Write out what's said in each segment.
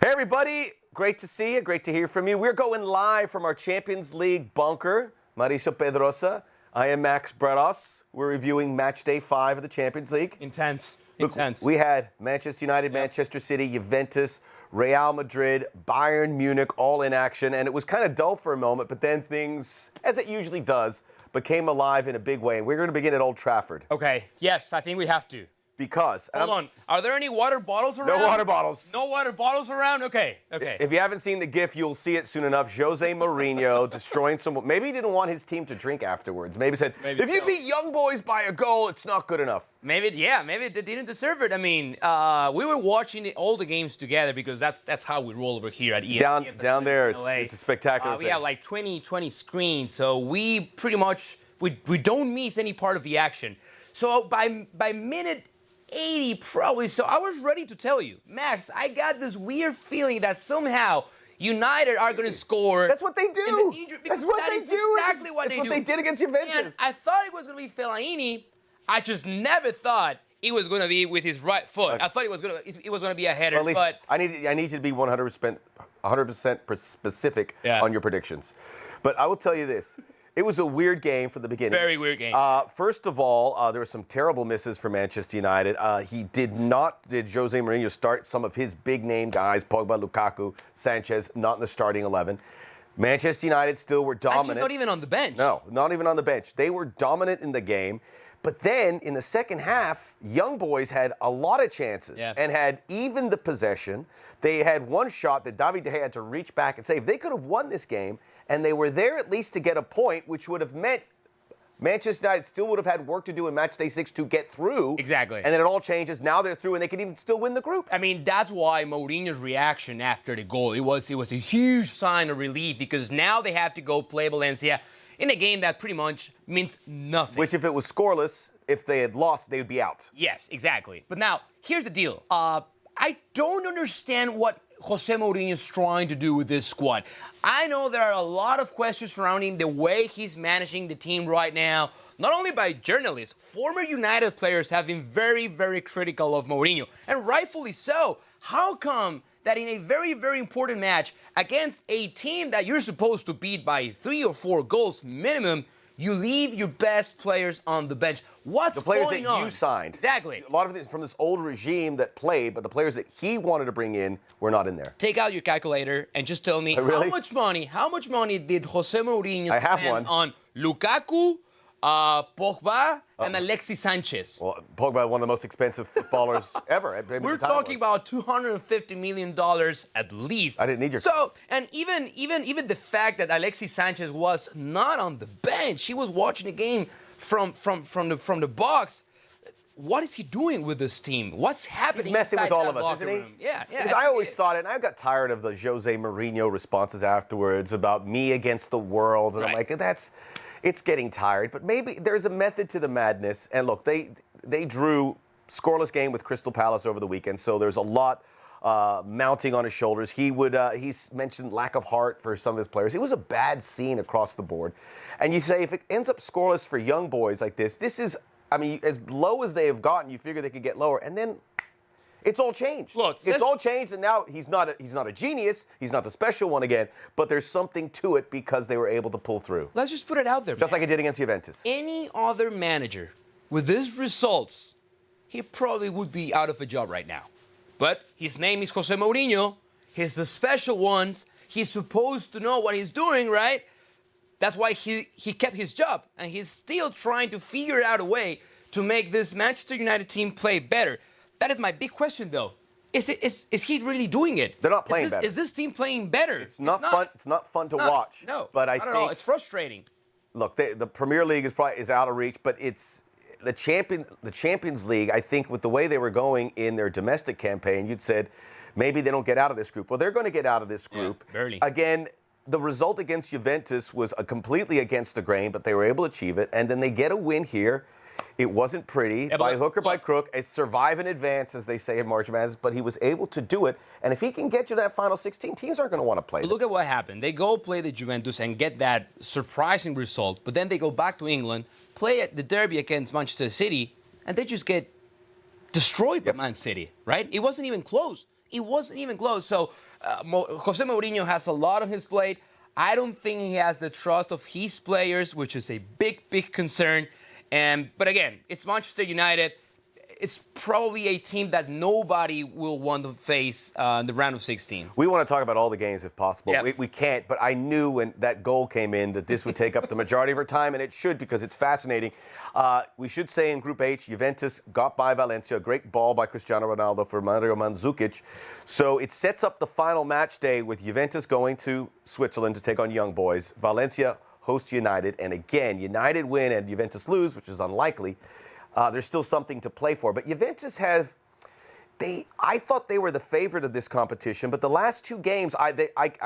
Hey, everybody. Great to see you. Great to hear from you. We're going live from our Champions League bunker. Mauricio, Pedroza. I am Max Bretos. We're reviewing match day 5 of the Champions League. Intense. Look, Intense. we had Manchester United, Manchester City, Juventus, Real Madrid, Bayern Munich all in action. And it was kind of dull for a moment, but then things, as it usually does, became alive in a big way. And we're going to begin at Old Trafford. Okay. Yes, I think we have to. Because... Hold on. Are there any water bottles around? No water bottles. No water bottles around? Okay. Okay. If you haven't seen the GIF, you'll see it soon enough. Jose Mourinho destroying someone. Maybe he didn't want his team to drink afterwards. Maybe said, if you beat Young Boys by a goal, it's not good enough. Maybe they didn't deserve it. I mean, we were watching all the games together because that's how we roll over here at ESPN. Down there, it's a spectacular thing. We have like 20 screens, so we pretty much, we don't miss any part of the action. So by minute 80 probably, so I was ready to tell you, Max, I got this weird feeling that somehow United are going to score. That's what they do. That's what they do. Exactly what they do. That's what they did against Juventus. And I thought it was going to be Fellaini. I just never thought it was going to be with his right foot. I thought it was going to be a header. Well, at least I need you to be 100% specific on your predictions. But I will tell you this. It was a weird game from the beginning. Very weird game. First of all, there were some terrible misses for Manchester United. Did Jose Mourinho start some of his big-name guys, Pogba, Lukaku, Sanchez, not in the starting 11. Manchester United still were dominant. Sanchez not even on the bench. No, not even on the bench. They were dominant in the game. But then, in the second half, Young Boys had a lot of chances and had even the possession. They had one shot that David De Gea had to reach back and save. They could have won this game, and they were there at least to get a point, which would have meant Manchester United still would have had work to do in match day 6 to get through. Exactly. And then it all changes. Now they're through, and they can even still win the group. I mean, that's why Mourinho's reaction after the goal, it was a huge sign of relief because now they have to go play Valencia in a game that pretty much means nothing. Which, if it was scoreless, if they had lost, they would be out. Yes, exactly. But now, here's the deal. I don't understand what Jose Mourinho is trying to do with this squad. I know there are a lot of questions surrounding the way he's managing the team right now, not only by journalists. Former United players have been very, very critical of Mourinho, and rightfully so. How come that in a very, very important match against a team that you're supposed to beat by 3 or 4 goals minimum, you leave your best players on the bench? What's going on? The players that you signed. Exactly. A lot of it from this old regime that played, but the players that he wanted to bring in were not in there. Take out your calculator and just tell me how much money did Jose Mourinho spend on Lukaku, Pogba, and Alexis Sanchez? Well, Pogba, one of the most expensive footballers ever. We're talking about $250 million at least. I didn't need your... So, and even the fact that Alexis Sanchez was not on the bench, he was watching the game from the box. What is he doing with this team? What's happening? He's messing with all of us, isn't he? Yeah. Because I always thought it, and I got tired of the Jose Mourinho responses afterwards about me against the world. And I'm like, it's getting tired. But maybe there's a method to the madness. And look, they drew scoreless game with Crystal Palace over the weekend, so there's a lot mounting on his shoulders. He's mentioned lack of heart for some of his players. It was a bad scene across the board. And you say if it ends up scoreless for Young Boys like this is, I mean, as low as they have gotten, you figure they could get lower. And then it's all changed. Look, it's all changed, and now he's not a genius. He's not the special one again, but there's something to it because they were able to pull through. Let's just put it out there. Just like it did against Juventus. Any other manager with these results, he probably would be out of a job right now. But his name is Jose Mourinho. He's the special one. He's supposed to know what he's doing, right? That's why he kept his job, and he's still trying to figure out a way to make this Manchester United team play better. That is my big question, though. Is he really doing it? They're not playing better. Is this team playing better? It's not fun. It's not fun to watch. No, but I don't think know. It's frustrating. Look, the Premier League is out of reach, but it's the Champions League. I think with the way they were going in their domestic campaign, you'd said maybe they don't get out of this group. Well, they're going to get out of this group. Yeah, barely. Again, the result against Juventus was completely against the grain, but they were able to achieve it, and then they get a win here. It wasn't pretty, by hook or by crook. It's survive and advance, as they say in March Madness, but he was able to do it. And if he can get you to that final 16, teams aren't going to want to play them. Look at what happened. They go play the Juventus and get that surprising result, but then they go back to England, play at the derby against Manchester City, and they just get destroyed by Man City, right? It wasn't even close. it wasn't even close. So Jose Mourinho has a lot on his plate. I don't think he has the trust of his players, which is a big, big concern. But again, it's Manchester United. It's probably a team that nobody will want to face in the round of 16. We want to talk about all the games if possible. Yep. We can't, but I knew when that goal came in that this would take up the majority of our time, and it should because it's fascinating. We should say in Group H, Juventus got by Valencia, a great ball by Cristiano Ronaldo for Mario Mandzukic. So it sets up the final match day with Juventus going to Switzerland to take on Young Boys. Valencia hosts United, and again, United win and Juventus lose, which is unlikely. There's still something to play for. But Juventus I thought they were the favorite of this competition, but the last two games, I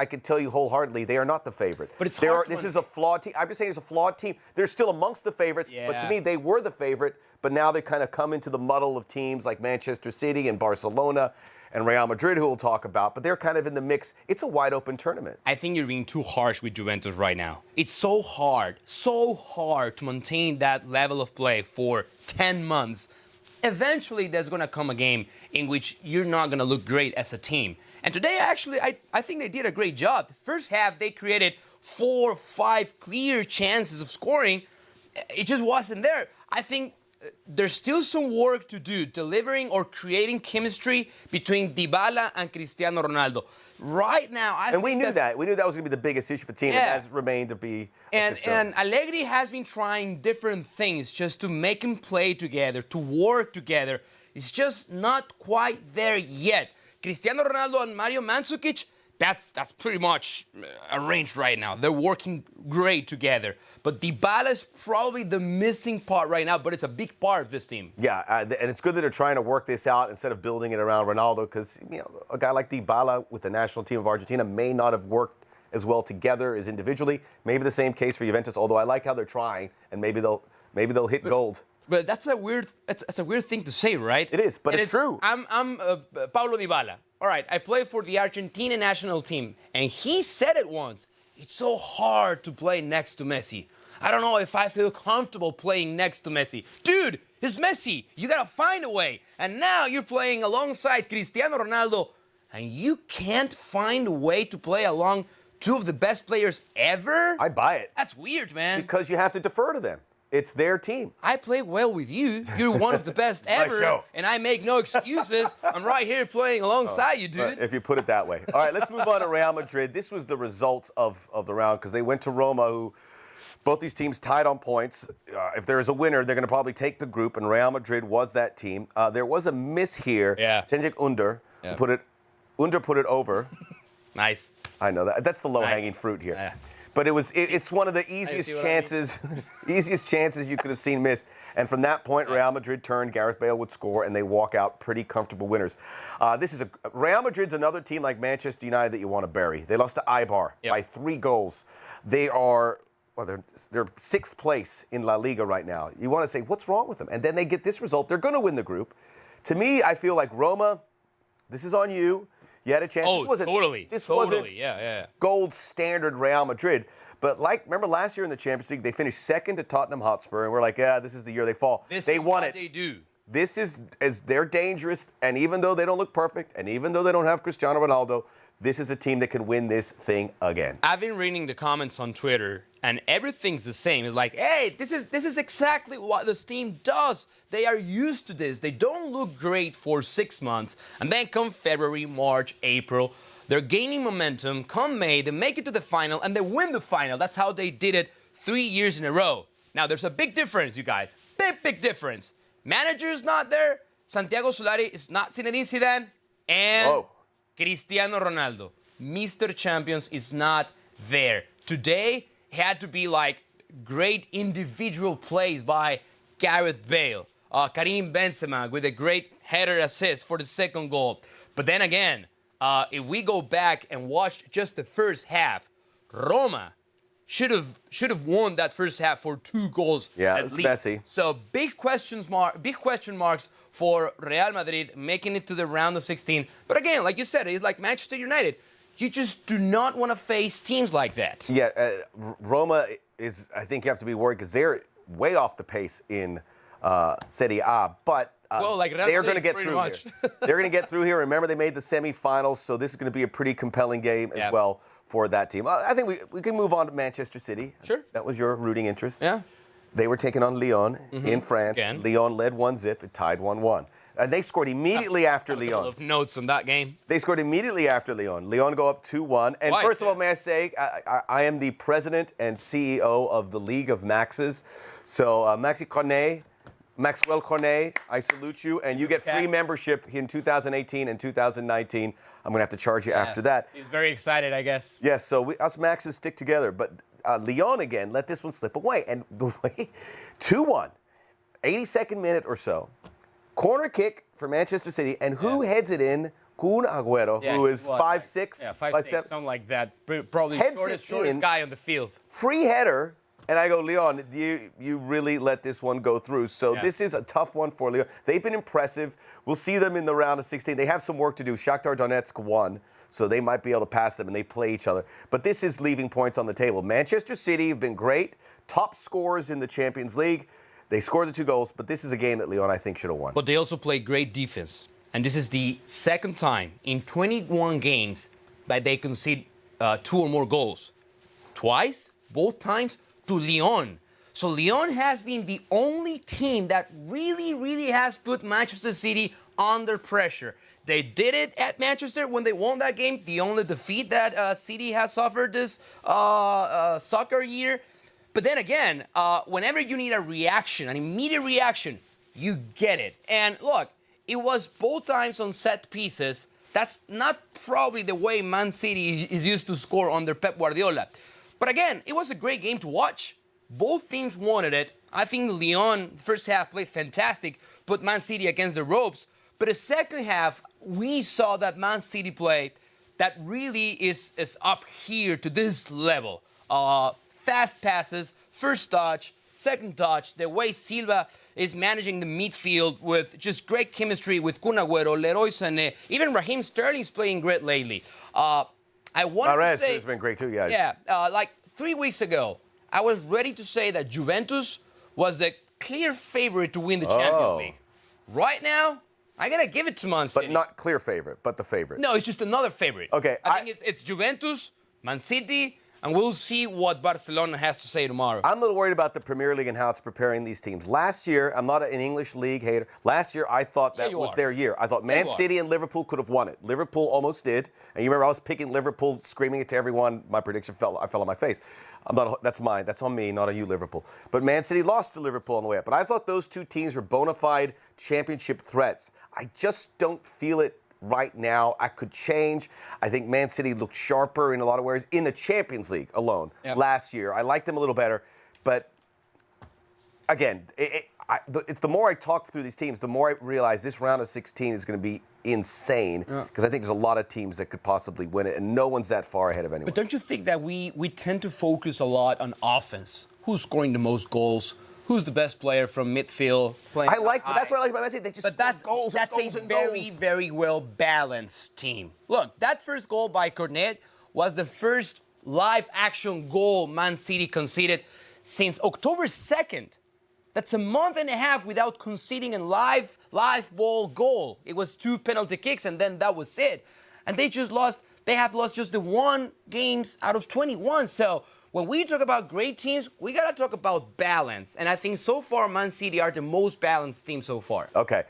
can tell you wholeheartedly, they are not the favorite. But it's hard. This is a flawed team. I'm just saying it's a flawed team. They're still amongst the favorites, but to me, they were the favorite. But now they kind of come into the muddle of teams like Manchester City and Barcelona and Real Madrid, who we'll talk about. But they're kind of in the mix. It's a wide-open tournament. I think you're being too harsh with Juventus right now. It's so hard to maintain that level of play for 10 months. Eventually, there's going to come a game in which you're not going to look great as a team. And today, actually, I think they did a great job. The first half, they created 4 or 5 clear chances of scoring. It just wasn't there. I think there's still some work to do, delivering or creating chemistry between Dybala and Cristiano Ronaldo. Right now, we knew that was going to be the biggest issue for the team. Yeah. It has remained to be and Allegri has been trying different things just to make them play together, to work together. It's just not quite there yet. Cristiano Ronaldo and Mario Mandzukic, that's pretty much arranged right now. They're working great together. But Dybala is probably the missing part right now, but it's a big part of this team. Yeah, and it's good that they're trying to work this out instead of building it around Ronaldo, because a guy like Dybala with the national team of Argentina may not have worked as well together as individually. Maybe the same case for Juventus, although I like how they're trying, and maybe they'll hit gold. But that's a weird thing to say, right? It is, but it's true. I'm Paulo Dybala. All right, I play for the Argentina national team, and he said it once. It's so hard to play next to Messi. I don't know if I feel comfortable playing next to Messi. Dude, it's Messi. You got to find a way. And now you're playing alongside Cristiano Ronaldo, and you can't find a way to play along two of the best players ever? I buy it. That's weird, man. Because you have to defer to them. It's their team. I play well with you. You're one of the best ever. show. And I make no excuses. I'm right here playing alongside you, dude. If you put it that way. All right, let's move on to Real Madrid. This was the result of the round because they went to Roma, who both these teams tied on points. If there is a winner, they're going to probably take the group, and Real Madrid was that team. There was a miss here. Yeah. Cengic Under put it over. Nice. I know that. That's the low-hanging fruit here. Yeah. But it's one of the easiest chances, easiest chances you could have seen missed. And from that point, Real Madrid turned. Gareth Bale would score, and they walk out pretty comfortable winners. Real Madrid's another team like Manchester United that you want to bury. They lost to Eibar by 3 goals. They're 6th place in La Liga right now. You want to say, what's wrong with them? And then they get this result. They're going to win the group. To me, I feel like Roma, this is on you. You had a chance. Oh, This wasn't gold standard Real Madrid. But remember last year in the Champions League, they finished second to Tottenham Hotspur, and we're like, this is the year they fall. They won it. They do. This is as they're dangerous, and even though they don't look perfect, and even though they don't have Cristiano Ronaldo, this is a team that can win this thing again. I've been reading the comments on Twitter, and everything's the same. It's like, hey, this is exactly what this team does. They are used to this. They don't look great for 6 months, and then come February, March, April, they're gaining momentum. Come May, they make it to the final, and they win the final. That's how they did it 3 years in a row. Now, there's a big difference, you guys. Big difference. Manager's not there. Santiago Solari is not Zinedine Zidane. And Cristiano Ronaldo, Mr. Champions, is not there. Today had to be like great individual plays by Gareth Bale, Karim Benzema with a great header assist for the second goal. But then again, if we go back and watch just the first half, Roma should have won that first half for 2 goals. Yeah, at it's least. messy. So big question marks for Real Madrid making it to the round of 16. But again, like you said, it's like Manchester United. You just do not want to face teams like that. Yeah, Roma is. I think you have to be worried because they're way off the pace in Serie A. But Well, like Real they are going to Madrid, get pretty through much. here. They're going to get through here. Remember, they made the semifinals, so this is going to be a pretty compelling game as well for that team. I think we can move on to Manchester City. Sure. That was your rooting interest. Yeah. They were taking on Lyon in France. Again. Lyon led 1-0. It tied 1-1. And they scored immediately after A couple Lyon. of notes on that game. They scored immediately after Lyon. Lyon go up 2-1. And Twice, first of all, may I say, I am the president and CEO of the League of Maxes. So Maxwell Cornet, I salute you. And you get free membership in 2018 and 2019. I'm going to have to charge you after that. He's very excited, I guess. Yes, so us Maxes stick together. But Lyon, again, let this one slip away. And the way, 2-1, 82nd minute or so. Corner kick for Manchester City, and who heads it in? Kun Agüero, who is 5'6", yeah, 5'6", something like that. Probably shortest guy on the field. Free header, and I go, Lyon, you really let this one go through. So this is a tough one for Lyon. They've been impressive. We'll see them in the round of 16. They have some work to do. Shakhtar Donetsk won, so they might be able to pass them, and they play each other. But this is leaving points on the table. Manchester City have been great, top scorers in the Champions League. They scored the 2 goals, but this is a game that Lyon, I think, should have won. But they also play great defense. And this is the second time in 21 games that they concede 2 or more goals. Twice, both times, to Lyon. So Lyon has been the only team that really has put Manchester City under pressure. They did it at Manchester when they won that game, the only defeat that City has suffered this soccer year. But then again, whenever you need a reaction, an immediate reaction, you get it. And look, it was both times on set pieces. That's not probably the way Man City is used to score under Pep Guardiola. But again, it was a great game to watch. Both teams wanted it. I think Lyon, first half, played fantastic, put Man City against the ropes. But the second half, we saw that Man City play that really is up here to this level. Fast passes, first touch, second touch, the way Silva is managing the midfield with just great chemistry with Kun Agüero, Leroy Sané, even Raheem Sterling's playing great lately. I wanted to say... has been great too, guys. Yeah, like 3 weeks ago, I was ready to say that Juventus was the clear favorite to win the Champions League. Right now, I gotta give it to Man City. But not clear favorite, but the favorite. No, it's just another favorite. Okay. I think it's Juventus, Man City, and we'll see what Barcelona has to say tomorrow. I'm a little worried about the Premier League and how it's preparing these teams. Last year, I'm not an English league hater. Last year, I thought that was their year. I thought Man City and Liverpool could have won it. Liverpool almost did. And you remember I was picking Liverpool, screaming it to everyone. My prediction I fell on my face. That's mine. That's on me, not on you, Liverpool. But Man City lost to Liverpool on the way up. But I thought those two teams were bona fide championship threats. I just don't feel it right now. I could change. I think Man City looked sharper in a lot of ways in the Champions League alone last year. I liked them a little better. But again, the more I talk through these teams, the more I realize this round of 16 is going to be insane because I think there's a lot of teams that could possibly win it, and no one's that far ahead of anyone. But don't you think that we tend to focus a lot on offense? Who's scoring the most goals? Who's the best player from midfield playing? That's what I like about Man City. They just score goals. That's a very well balanced team. Look, that first goal by Cornet was the first live action goal Man City conceded since October 2nd. That's a month and a half without conceding a live ball goal. It was 2 penalty kicks, and then that was it. And they have lost just the 1 games out of 21. So when we talk about great teams, we got to talk about balance. And I think so far, Man City are the most balanced team so far. Okay.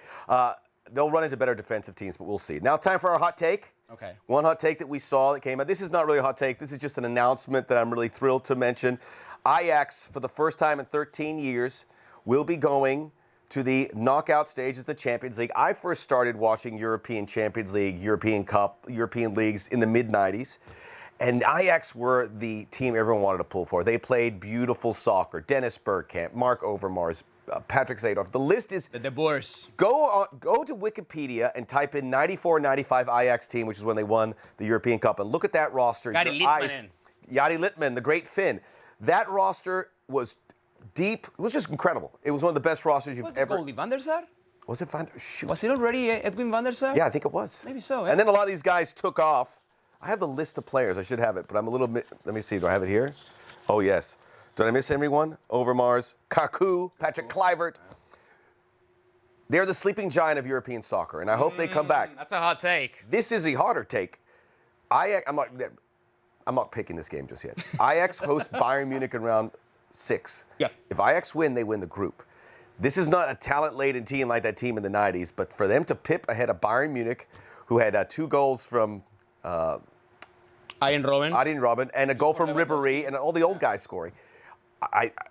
They'll run into better defensive teams, but we'll see. Now, time for our hot take. Okay. One hot take that we saw that came out. This is not really a hot take. This is just an announcement that I'm really thrilled to mention. Ajax, for the first time in 13 years, will be going to the knockout stages of the Champions League. I first started watching European Champions League, European Cup, European leagues in the mid-90s. And Ajax were the team everyone wanted to pull for. They played beautiful soccer. Dennis Bergkamp, Mark Overmars, Patrick Zadorf. The list is... The divorce. Go to Wikipedia and type in 94-95 Ajax team, which is when they won the European Cup. And look at that roster. Jari Litmanen, the great Finn. That roster was deep. It was just incredible. It was one of the best rosters you've ever... Was it goalie Van der Sar? Was it Van der Sar? Was it already Edwin Van der Sar? Yeah, I think it was. Maybe so, yeah. And then a lot of these guys took off. I have the list of players. I should have it, but I'm a little bit... Let me see. Do I have it here? Oh, yes. Did I miss anyone? Overmars, Kaku, Patrick Kluivert. They're the sleeping giant of European soccer, and I hope they come back. That's a hot take. This is a harder take. I'm not picking this game just yet. Ajax hosts Bayern Munich in round 6. Yeah. If Ajax win, they win the group. This is not a talent-laden team like that team in the 90s, but for them to pip ahead of Bayern Munich, who had 2 goals from Arjen Robben, and a goal from Ribéry, and all the old guys scoring.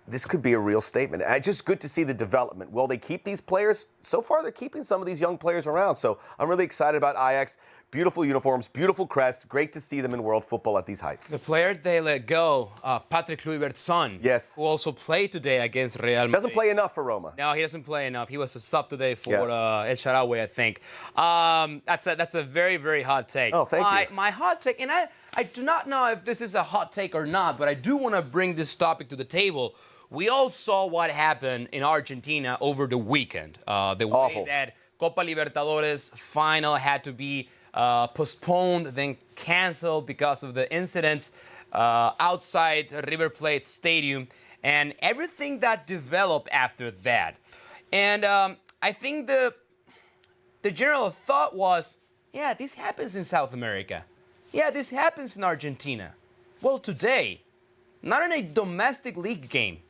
This could be a real statement. Just good to see the development. Will they keep these players? So far, they're keeping some of these young players around. So I'm really excited about Ajax. Beautiful uniforms, beautiful crest. Great to see them in world football at these heights. The player they let go, Patrick Kluivert's son, yes, who also played today against Real Madrid. Doesn't play enough for Roma. No, he doesn't play enough. He was a sub today for El Shaarawy, I think. That's a very, very hot take. Oh, thank you. My hot take, and I do not know if this is a hot take or not, but I do want to bring this topic to the table. We all saw what happened in Argentina over the weekend. The way that Copa Libertadores final had to be postponed, then canceled because of the incidents outside River Plate Stadium and everything that developed after that. And I think the general thought was, yeah, this happens in South America. Yeah, this happens in Argentina. Well, today, not in a domestic league game,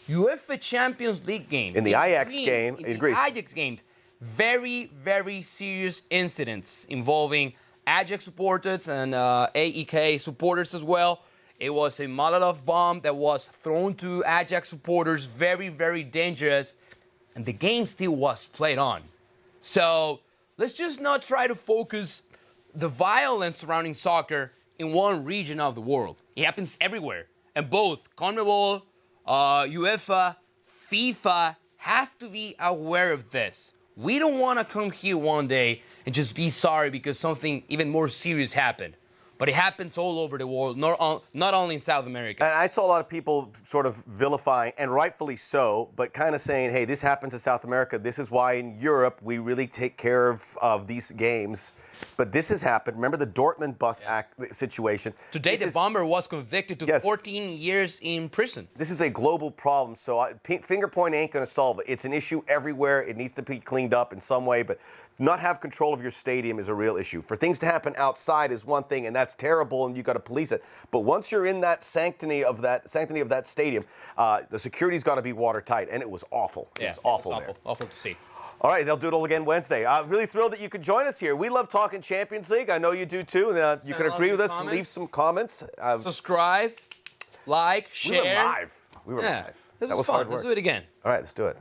UEFA Champions League game. In the Ajax game in Greece. Ajax game. Very, very serious incidents involving Ajax supporters and AEK supporters as well. It was a Molotov bomb that was thrown to Ajax supporters. Very, very dangerous. And the game still was played on. So let's just not try to focus the violence surrounding soccer in one region of the world. It happens everywhere. And both CONMEBOL, UEFA, FIFA have to be aware of this. We don't want to come here one day and just be sorry because something even more serious happened. But it happens all over the world, not only in South America. And I saw a lot of people sort of vilifying, and rightfully so, but kind of saying, hey, this happens in South America. This is why in Europe we really take care of these games. But this has happened. Remember the Dortmund bus situation. Today, the bomber was convicted to 14 years in prison. This is a global problem, so finger point ain't going to solve it. It's an issue everywhere. It needs to be cleaned up in some way, but not have control of your stadium is a real issue. For things to happen outside is one thing, and that's terrible, and you got to police it. But once you're in that sanctity of that stadium, the security's got to be watertight, and it was awful. It was awful there. Awful to see. All right, they'll do it all again Wednesday. I'm really thrilled that you could join us here. We love talking Champions League. I know you do too. And, you can agree with us and leave some comments. Subscribe, like, share. We were live. That was fun. hard work. Let's do it again. All right, let's do it.